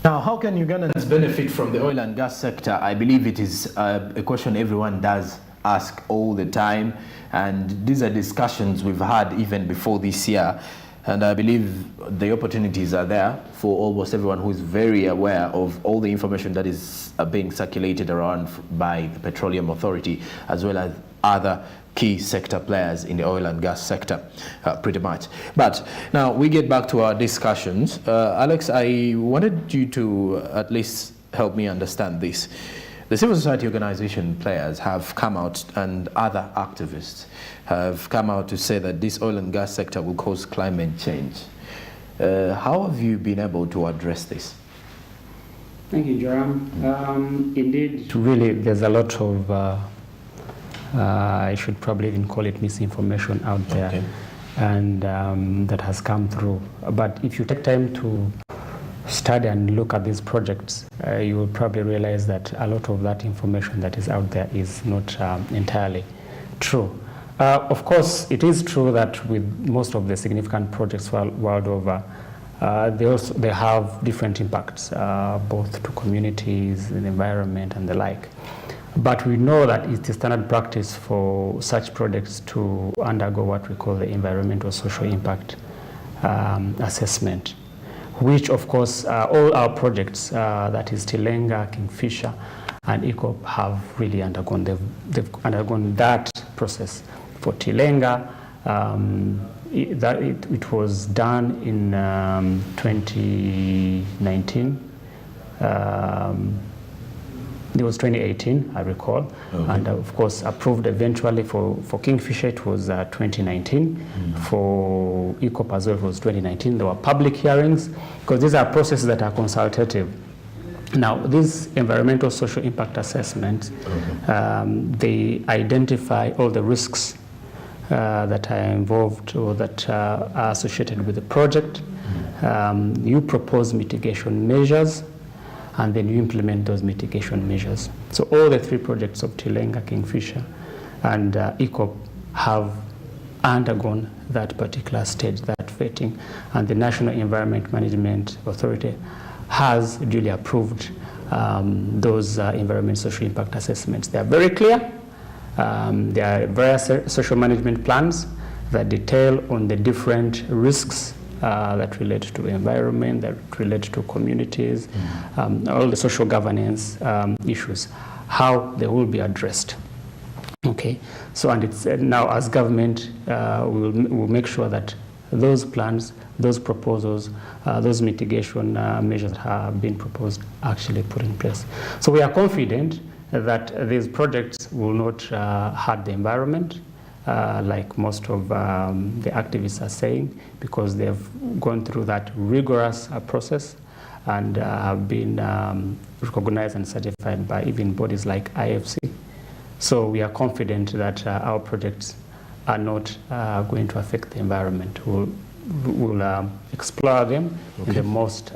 Now, how can Ugandans benefit from the oil and gas sector? I believe it is a question everyone does ask all the time, and these are discussions we've had even before this year, and I believe the opportunities are there for almost everyone who is very aware of all the information that is being circulated around by the Petroleum Authority, as well as other key sector players in the oil and gas sector, pretty much. But now we get back to our discussions. Alex, I wanted you to at least help me understand this. The civil society organization players have come out, and other activists have come out to say that this oil and gas sector will cause climate change. How have you been able to address this? Thank you, Joram. Indeed, really, there's a lot of I should probably even call it misinformation out there, okay, and that has come through. But if you take time to study and look at these projects, you will probably realize that a lot of that information that is out there is not entirely true. Of course, it is true that with most of the significant projects world over, they have different impacts, both to communities, the environment, and the like. But we know that it's a standard practice for such projects to undergo what we call the environmental social impact assessment, which of course all our projects, that is Tilenga, Kingfisher, and ECOP, have really undergone. They've undergone that process. For Tilenga, it was done in 2019. It was 2018, I recall, okay, and of course approved eventually for Kingfisher. It was 2019. For ECOP as well, it was 2019. There were public hearings, because these are processes that are consultative. Now, these environmental social impact assessments, they identify all the risks that are involved or that are associated with the project. You propose mitigation measures, and then you implement those mitigation measures. So all the three projects of Tilenga, Kingfisher, and ECOP have undergone that particular stage, that vetting, and the National Environment Management Authority has duly approved those environment social impact assessments. They are very clear. There are various social management plans that detail on the different risks that relate to environment, that relate to communities, all the social governance issues, how they will be addressed. Okay, so and it's now as government, we'll make sure that those plans, those proposals, those mitigation measures that have been proposed actually put in place. So we are confident that these projects will not hurt the environment, like most of the activists are saying, because they've gone through that rigorous process and have been recognized and certified by even bodies like IFC. So we are confident that our projects are not going to affect the environment. We'll explore them in the most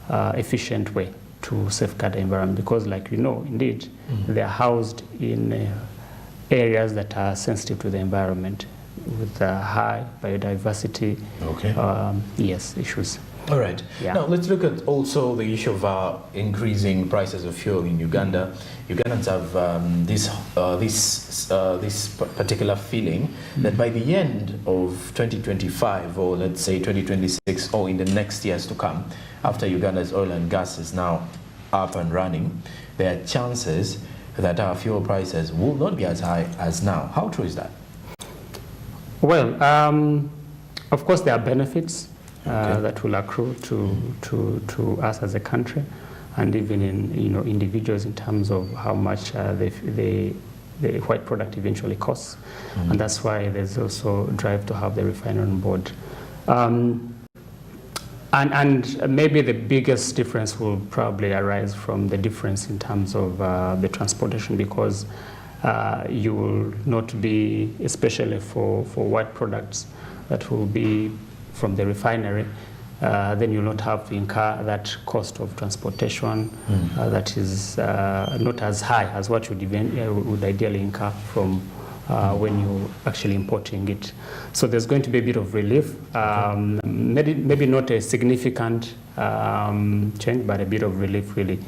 efficient way to safeguard the environment, because like you know, indeed, they are housed in areas that are sensitive to the environment with high biodiversity, issues. All right. Yeah. Now let's look at also the issue of increasing prices of fuel in Uganda. Ugandans have this particular feeling that by the end of 2025, or let's say 2026, or in the next years to come, after Uganda's oil and gas is now up and running, there are chances that our fuel prices will not be as high as now. How true is that? Well, of course there are benefits that will accrue to us as a country, and even in individuals, in terms of how much the white product eventually costs, and that's why there's also a drive to have the refinery on board. And maybe the biggest difference will probably arise from the difference in terms of the transportation, because you will not be, especially for white products that will be from the refinery, then you'll not have to incur that cost of transportation that is not as high as what you would ideally incur from when you're actually importing it. So there's going to be a bit of relief, maybe not a significant change, but a bit of relief really,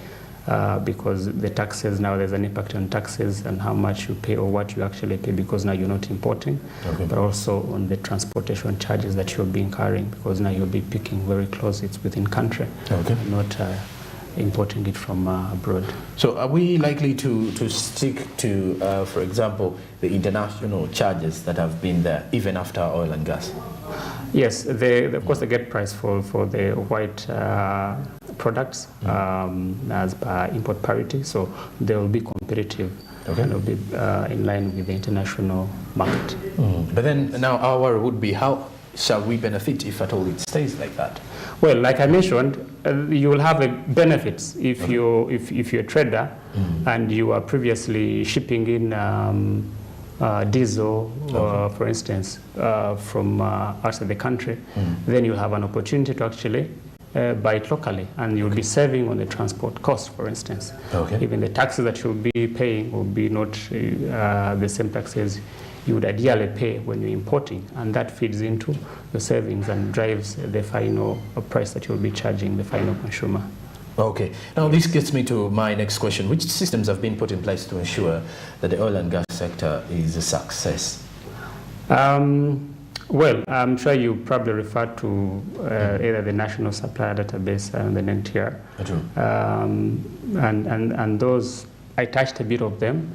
because the taxes now, there's an impact on taxes and how much you pay or what you actually pay, because now you're not importing, but also on the transportation charges that you'll be incurring, because now you'll be picking very close, it's within country, not importing it from abroad. So are we likely to stick to, for example, the international charges that have been there even after oil and gas? Yes, of course the gate price for the white products as per import parity, so they will be competitive and will be in line with the international market. But then now our worry would be, how shall we benefit if at all it stays like that? Well, like I mentioned, you will have benefits if you're a trader and you are previously shipping in diesel, for instance, from outside the country, then you'll have an opportunity to actually buy it locally, and you'll be saving on the transport cost, for instance. Even the taxes that you'll be paying will be not the same taxes you would ideally pay when you're importing, and that feeds into the savings and drives the final price that you'll be charging the final consumer. Okay. Now this gets me to my next question. Which systems have been put in place to ensure that the oil and gas sector is a success? Well, I'm sure you probably refer to either the National Supplier Database and the NTR. And those, I touched a bit of them.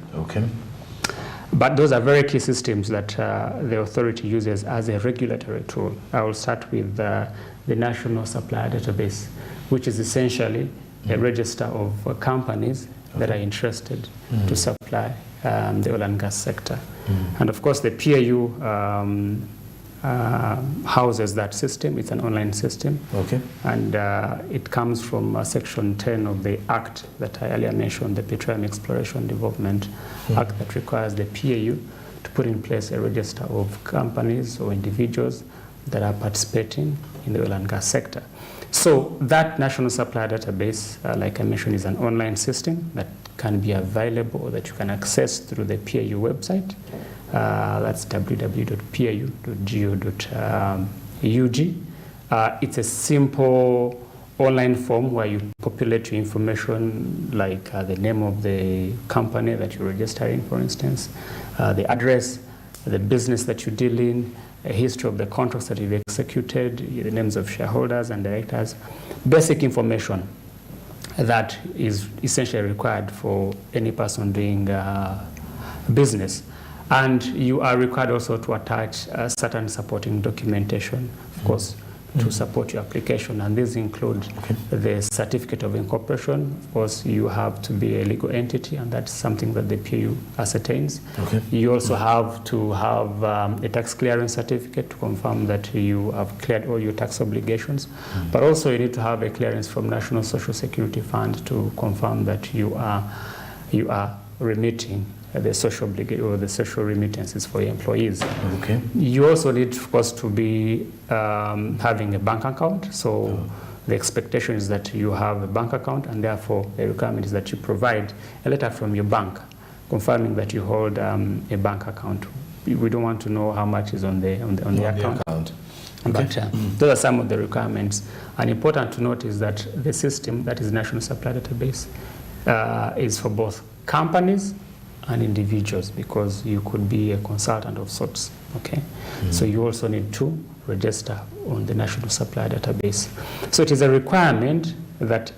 But those are very key systems that the authority uses as a regulatory tool. I will start with the National Supplier Database, which is essentially a register of companies that are interested to supply the oil and gas sector. And of course, the PAU houses that system. It's an online system. And it comes from Section 10 of the Act that I earlier mentioned, the Petroleum Exploration Development Act, that requires the PAU to put in place a register of companies or individuals that are participating in the oil and gas sector. So that National Supplier Database, like I mentioned, is an online system that can be available, that you can access through the PAU website. That's www.pau.go.ug. It's a simple online form where you populate your information, like the name of the company that you're registering, for instance, the address, the business that you deal in, a history of the contracts that you've executed, the names of shareholders and directors, basic information that is essentially required for any person doing business. And you are required also to attach certain supporting documentation, of course, to support your application. And these include the certificate of incorporation. Of course, you have to be a legal entity, and that's something that the PAU ascertains. You also have to have a tax clearance certificate to confirm that you have cleared all your tax obligations. But also you need to have a clearance from National Social Security Fund to confirm that you are remitting the social remittances for your employees. You also need, of course, to be having a bank account. So the expectation is that you have a bank account, and therefore the requirement is that you provide a letter from your bank confirming that you hold a bank account. We don't want to know how much is on the account. But those are some of the requirements. And important to note is that the system, that is National Supplier Database, is for both companies and individuals, because you could be a consultant of sorts. So you also need to register on the National Supplier Database. So it is a requirement that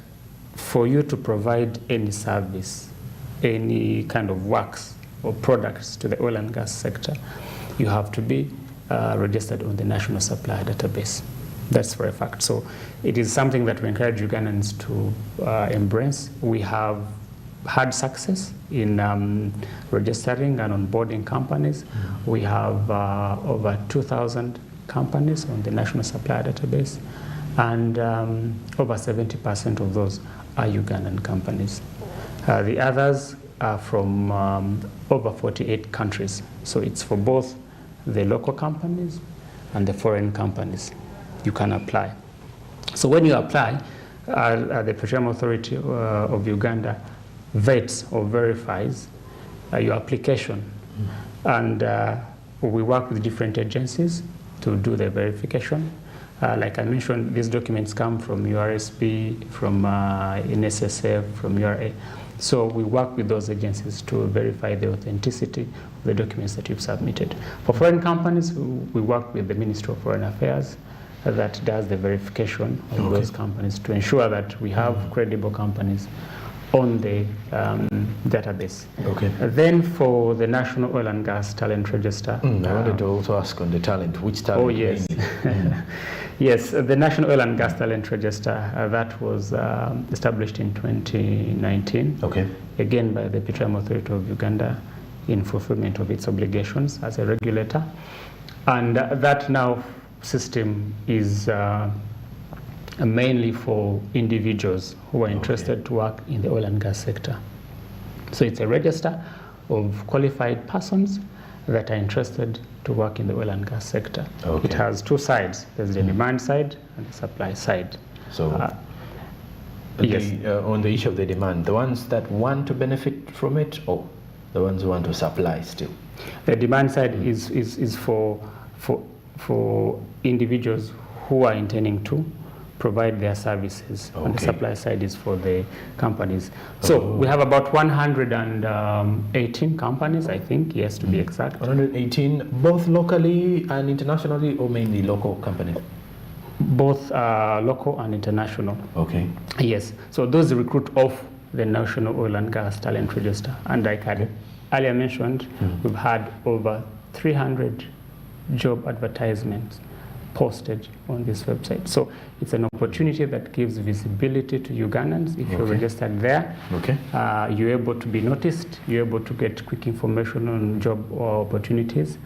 for you to provide any service, any kind of works or products to the oil and gas sector, you have to be registered on the National Supplier Database. That's for a fact. So it is something that we encourage Ugandans to embrace. We have had success in registering and onboarding companies. We have over 2,000 companies on the National Supplier Database, and over 70% of those are Ugandan companies. The others are from over 48 countries. So it's for both the local companies and the foreign companies. You can apply. So when you apply, the Petroleum Authority of Uganda vets or verifies your application. And we work with different agencies to do the verification. Like I mentioned, these documents come from URSP, from NSSF, from URA. So we work with those agencies to verify the authenticity of the documents that you've submitted. For foreign companies, we work with the Ministry of Foreign Affairs that does the verification of those companies to ensure that we have credible companies on the database. Then for the National Oil and Gas Talent Register. I wanted to also ask on the talent, which talent? Oh, yes. Yes, the National Oil and Gas Talent Register, that was established in 2019, again by the Petroleum Authority of Uganda in fulfillment of its obligations as a regulator. And that now system is mainly for individuals who are interested to work in the oil and gas sector. So it's a register of qualified persons that are interested to work in the oil and gas sector. It has two sides. There's the demand side and the supply side. So yes. On the issue of the demand, the ones that want to benefit from it, or the ones who want to supply still? The demand side is for individuals who are intending to provide their services. And the supply side is for the companies. So we have about 118 companies, I think, yes, to be exact. 118, both locally and internationally, or mainly local companies? Both local and international. Yes, so those recruit off the National Oil and Gas Talent Register. And like I earlier mentioned, we've had over 300 job advertisements posted on this website. So it's an opportunity that gives visibility to Ugandans. If you're registered there, you're able to be noticed, you're able to get quick information on job opportunities.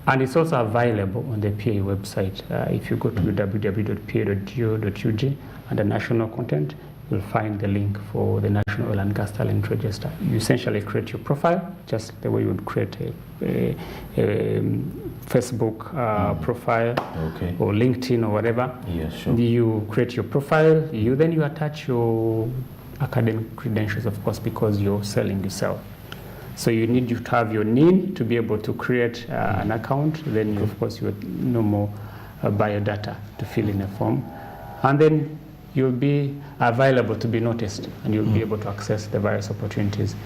And it's also available on the PA website. If you go to www.pa.go.ug under national content, you'll find the link for the National Oil and Gas Talent Register. You essentially create your profile, just the way you would create a Facebook profile or LinkedIn or whatever. You create your profile, then you attach your academic credentials, of course, because you're selling yourself. So you need to have your NIN to be able to create an account. Then, of course, your normal biodata to fill in a form. And then you'll be available to be noticed, and you'll be able to access the various opportunities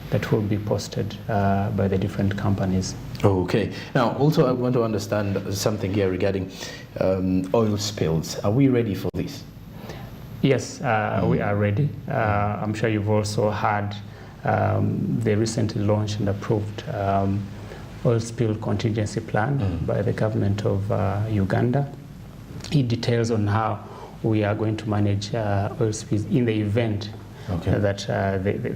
that will be posted by the different companies. Now, also I want to understand something here regarding oil spills. Are we ready for this? Yes, we are ready. I'm sure you've also heard the recently launched and approved oil spill contingency plan by the government of Uganda. It details on how we are going to manage oil spills in the event that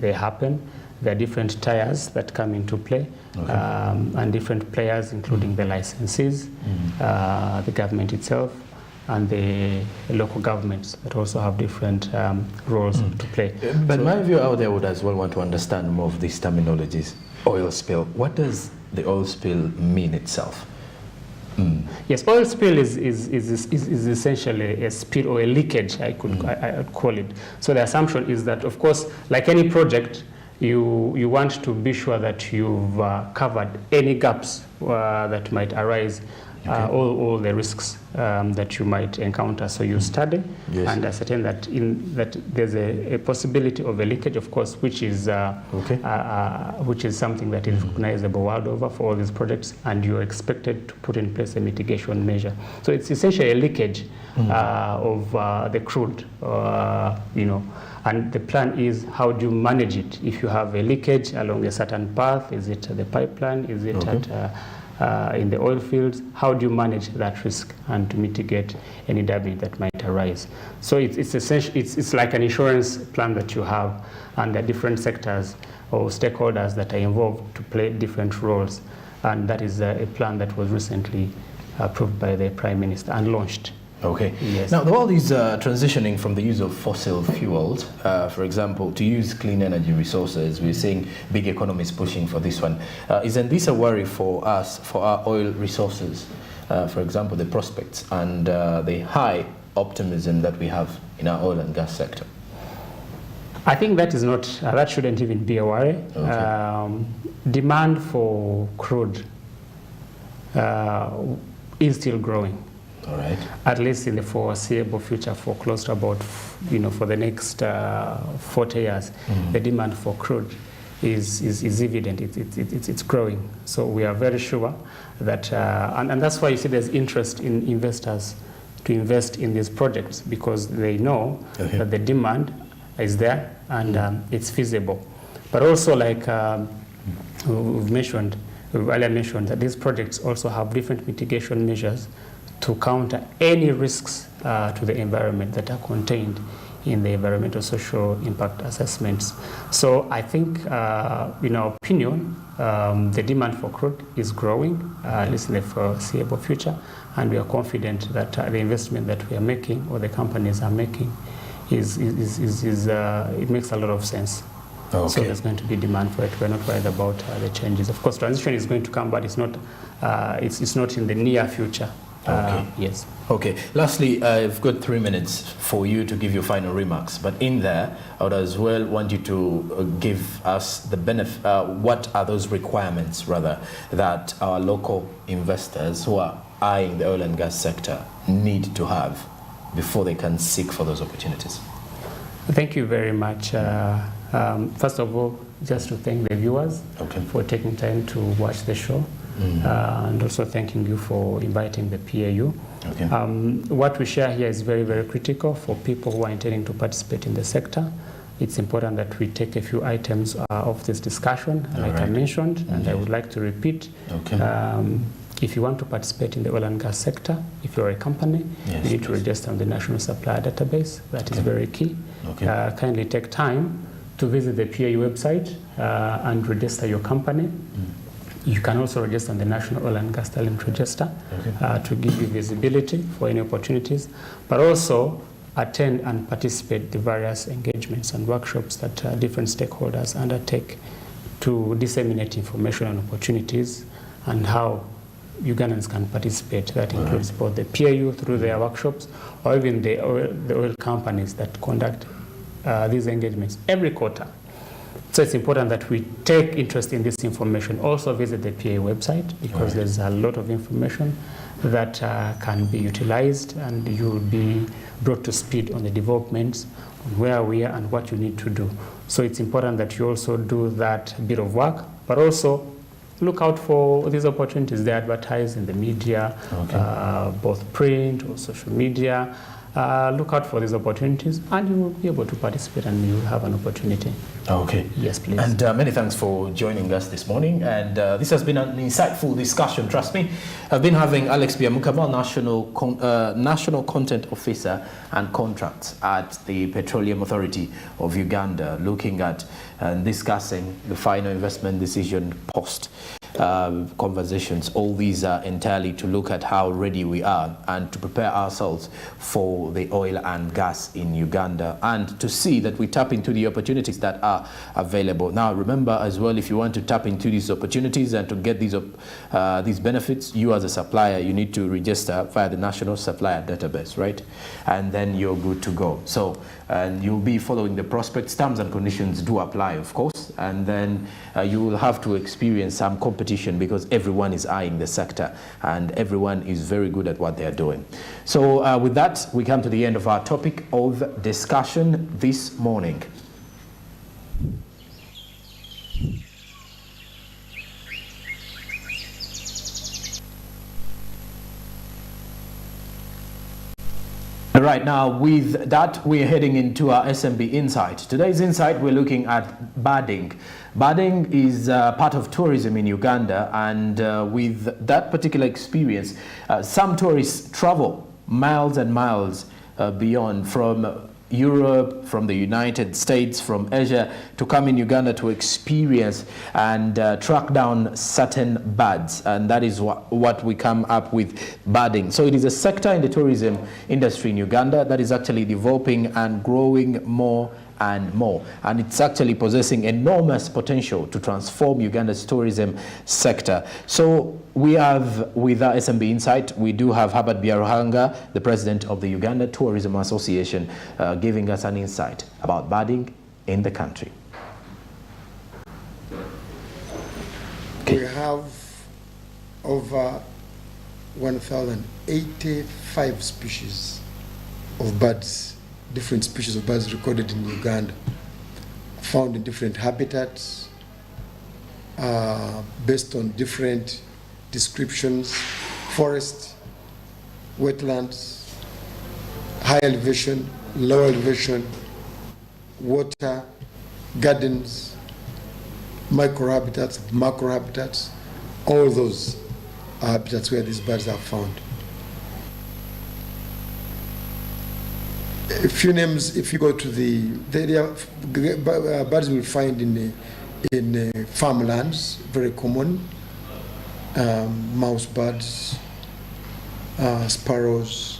they happen. There are different tiers that come into play, and different players, including the licensees, the government itself, and the local governments that also have different roles to play. But my viewer out there would as well want to understand more of these terminologies. Oil spill. What does the oil spill mean itself? Yes, oil spill is essentially a spill or a leakage, I would call it. So the assumption is that, of course, like any project, you want to be sure that you've covered any gaps that might arise, all the risks that you might encounter. So you study and ascertain that there's a possibility of a leakage, of course, which is something that is recognizable world over for all these projects, and you're expected to put in place a mitigation measure. So it's essentially a leakage of the crude, and the plan is how do you manage it? If you have a leakage along a certain path, is it the pipeline, is it in the oil fields? How do you manage that risk and to mitigate any damage that might arise? So it's essentially it's like an insurance plan that you have, and there are different sectors or stakeholders that are involved to play different roles, and that is a plan that was recently approved by the Prime Minister and launched. Yes. Now the world is transitioning from the use of fossil fuels, for example, to use clean energy resources. We're seeing big economies pushing for this one. Isn't this a worry for us, for our oil resources, for example, the prospects and the high optimism that we have in our oil and gas sector? I think that is not, that shouldn't even be a worry. Demand for crude is still growing. All right. At least in the foreseeable future, for close to about, for the next 40 years, the demand for crude is evident. It's growing. So we are very sure that, and that's why you see there's interest in investors to invest in these projects, because they know that the demand is there and it's feasible. But also, like we've earlier mentioned that these projects also have different mitigation measures to counter any risks to the environment that are contained in the environmental social impact assessments. So I think, in our opinion, the demand for crude is growing, at least in the foreseeable future, and we are confident that the investment that we are making, or the companies are making, it makes a lot of sense. Okay. So there's going to be demand for it. We're not worried about the changes. Of course, transition is going to come, but it's not in the near future. Okay. Yes. Okay. Lastly, I've got 3 minutes for you to give your final remarks. But in there, I would as well want you to give us the benefit. What are those requirements, rather, that our local investors who are eyeing the oil and gas sector need to have before they can seek for those opportunities? Thank you very much. First of all, just to thank the viewers for taking time to watch the show. And also thanking you for inviting the PAU. Okay. What we share here is very, very critical for people who are intending to participate in the sector. It's important that we take a few items of this discussion, like I mentioned, and I would like to repeat. If you want to participate in the oil and gas sector, if you're a company, you need to register on the National Supplier Database. That is very key. Kindly take time to visit the PAU website and register your company. You can also register on the National Oil and Gas Talent Register to give you visibility for any opportunities, but also attend and participate the various engagements and workshops that different stakeholders undertake to disseminate information on opportunities and how Ugandans can participate. That includes both the PAU through their workshops, or even the oil companies that conduct these engagements every quarter. So it's important that we take interest in this information. Also visit the PA website, because there's a lot of information that can be utilized, and you will be brought to speed on the developments, on where we are and what you need to do. So it's important that you also do that bit of work, but also look out for these opportunities. They advertise in the media, both print or social media. Look out for these opportunities, and you will be able to participate, and you will have an opportunity. Okay. Yes, please. And many thanks for joining us this morning. And this has been an insightful discussion, trust me. I've been having Alex Biamukama, National Content Officer and Contracts at the Petroleum Authority of Uganda, looking at and discussing the final investment decision post conversations. All these are entirely to look at how ready we are and to prepare ourselves for the oil and gas in Uganda, and to see that we tap into the opportunities that are available. Now, remember as well, if you want to tap into these opportunities and to get these benefits, you as a supplier, you need to register via the National Supplier Database, right? And then you're good to go. So, and you'll be following the prospects. Terms and conditions do apply, of course, and then you will have to experience some competition, because everyone is eyeing the sector and everyone is very good at what they're doing. So with that, we come to the end of our topic of discussion this morning. Right now, with that, we're heading into our SMB Insight. Today's Insight, we're looking at birding. Birding is part of tourism in Uganda, and with that particular experience, some tourists travel miles and miles beyond, from Europe, from the United States, from Asia, to come in Uganda to experience and track down certain birds, and that is what we come up with birding. So it is a sector in the tourism industry in Uganda that is actually developing and growing more and more, and it's actually possessing enormous potential to transform Uganda's tourism sector. So we have, with our SMB Insight, we do have Herbert Byaruhanga, the president of the Uganda Tourism Association, giving us an insight about birding in the country. We have over 1,085 species of birds, different species of birds recorded in Uganda, found in different habitats, based on different descriptions: forest, wetlands, high elevation, low elevation, water, gardens, microhabitats, macrohabitats. All those are habitats where these birds are found. A few names, if you go to birds we'll find in farmlands, very common. Mouse birds, sparrows,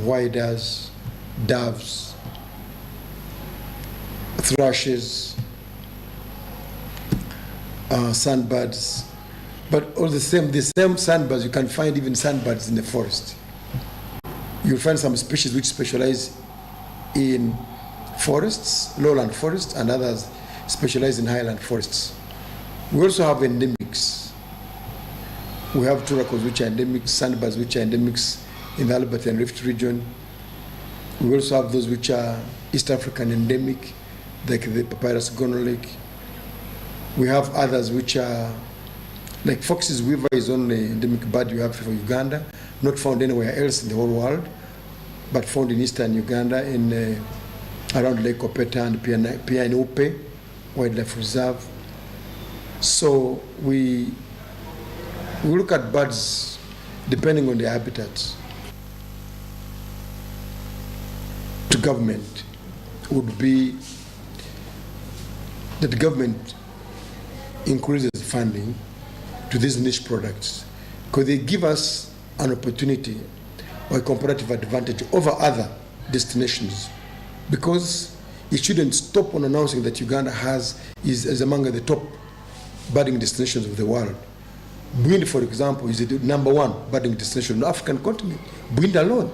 whyders, doves, thrushes, sandbirds. But all the same sandbirds, you can find even sandbirds in the forest. You'll find some species which specialize in forests, lowland forests, and others specialize in highland forests. We also have endemics. We have turacos which are endemics, sandbirds which are endemics in the Albert and Rift region. We also have those which are East African endemic, like the papyrus gonolake. We have others which are, like fox's weaver is only endemic bird you have for Uganda, not found anywhere else in the whole world, but found in eastern Uganda around Lake Opeta and Pianupe Wildlife Reserve. So we look at birds depending on their habitats. To government would be that the government increases funding to these niche products, because they give us an opportunity or a comparative advantage over other destinations, because it shouldn't stop on announcing that Uganda is among the top birding destinations of the world. Buindi, for example, is the #1 birding destination on the African continent, Buindi alone.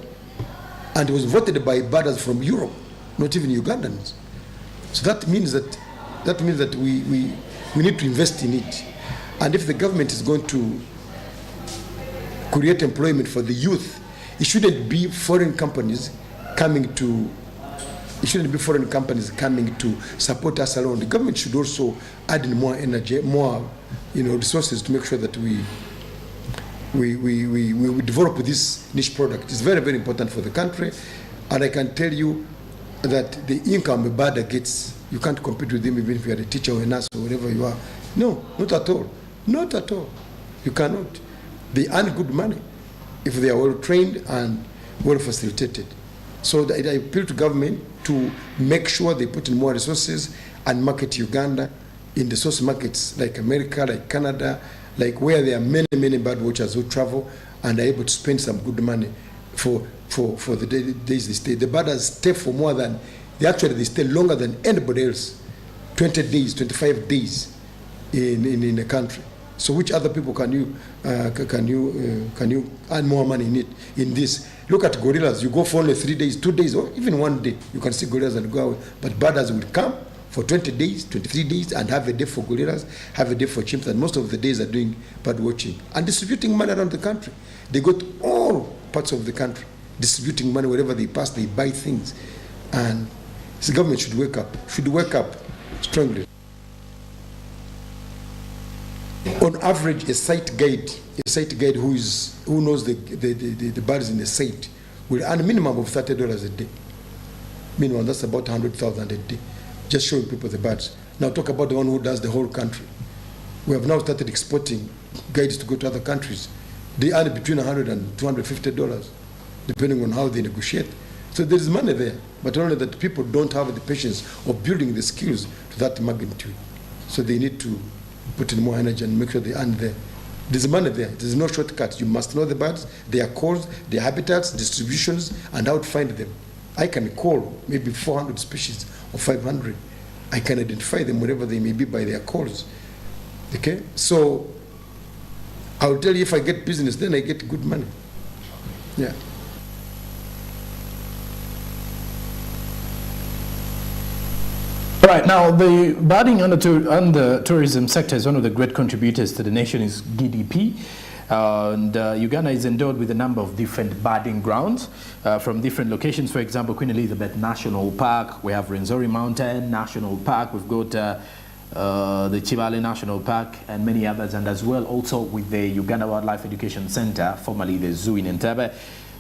And it was voted by birders from Europe, not even Ugandans. So that means that we need to invest in it. And if the government is going to create employment for the youth, it shouldn't be foreign companies coming to support us alone. The government should also add in more energy, more resources to make sure that we develop this niche product. It's very, very important for the country. And I can tell you that the income a birder gets, you can't compete with them even if you are a teacher or a nurse or whatever you are. No, not at all. Not at all. You cannot. They earn good money if they are well trained and well facilitated. So I appeal to government to make sure they put in more resources and market Uganda in the source markets like America, like Canada, like where there are many, many bird watchers who travel and are able to spend some good money for the days they stay. The birders stay for more than, they stay longer than anybody else, 20 days, 25 days in a country. So which other people can you earn more money in this? Look at gorillas. You go for only 3 days, 2 days, or even 1 day. You can see gorillas and go away. But birders will come for 20 days, 23 days, and have a day for gorillas, have a day for chimps, and most of the days are doing bird watching and distributing money around the country. They go to all parts of the country, distributing money wherever they pass. They buy things, and the government should wake up strongly. On average, a site guide who knows the birds in the site will earn a minimum of $30 a day. Minimum, that's about $100,000 a day, just showing people the birds. Now talk about the one who does the whole country. We have now started exporting guides to go to other countries. They earn between $100 and $250, depending on how they negotiate. So there is money there, but only that people don't have the patience of building the skills to that magnitude. So they need to put in more energy and make sure they earn there. There's money there. There's no shortcuts. You must know the birds, their calls, their habitats, distributions, and how to find them. I can call maybe 400 species or 500. I can identify them wherever they may be by their calls. Okay? So I'll tell you, if I get business, then I get good money. Yeah. Right, now the birding and the tourism sector is one of the great contributors to the nation's GDP. Uganda is endowed with a number of different birding grounds from different locations. For example, Queen Elizabeth National Park, we have Rwenzori Mountain National Park, we've got the Chibale National Park and many others, and as well also with the Uganda Wildlife Education Center, formerly the zoo in Entebbe.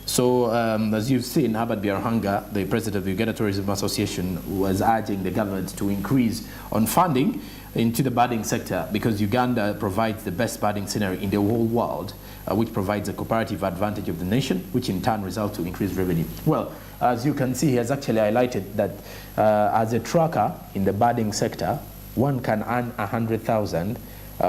So as you've seen, Herbert Byarhanga, the president of the Uganda Tourism Association, was urging the government to increase on funding into the birding sector, because Uganda provides the best birding scenery in the whole world, which provides a comparative advantage of the nation, which in turn results to increased revenue. Well, as you can see, he has actually highlighted that as a tracker in the birding sector, one can earn 100,000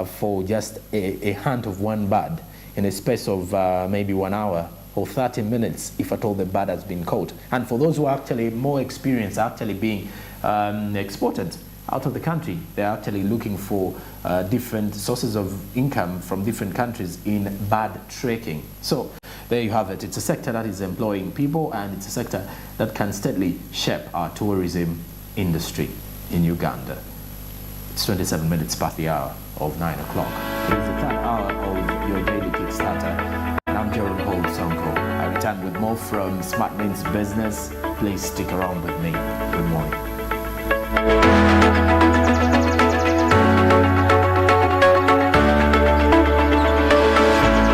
for just a hunt of one bird in a space of maybe 1 hour or 30 minutes, if at all the bird has been caught. And for those who are actually more experienced, actually being exported out of the country, they're actually looking for different sources of income from different countries in bird tracking. So there you have it. It's a sector that is employing people, and it's a sector that can steadily shape our tourism industry in Uganda. It's 27 minutes past the hour of 9 o'clock. It is the third hour of your daily Kickstarter. I'm Jerome Hall Sonko. I return with more from Smart Means Business. Please stick around with me. Good morning.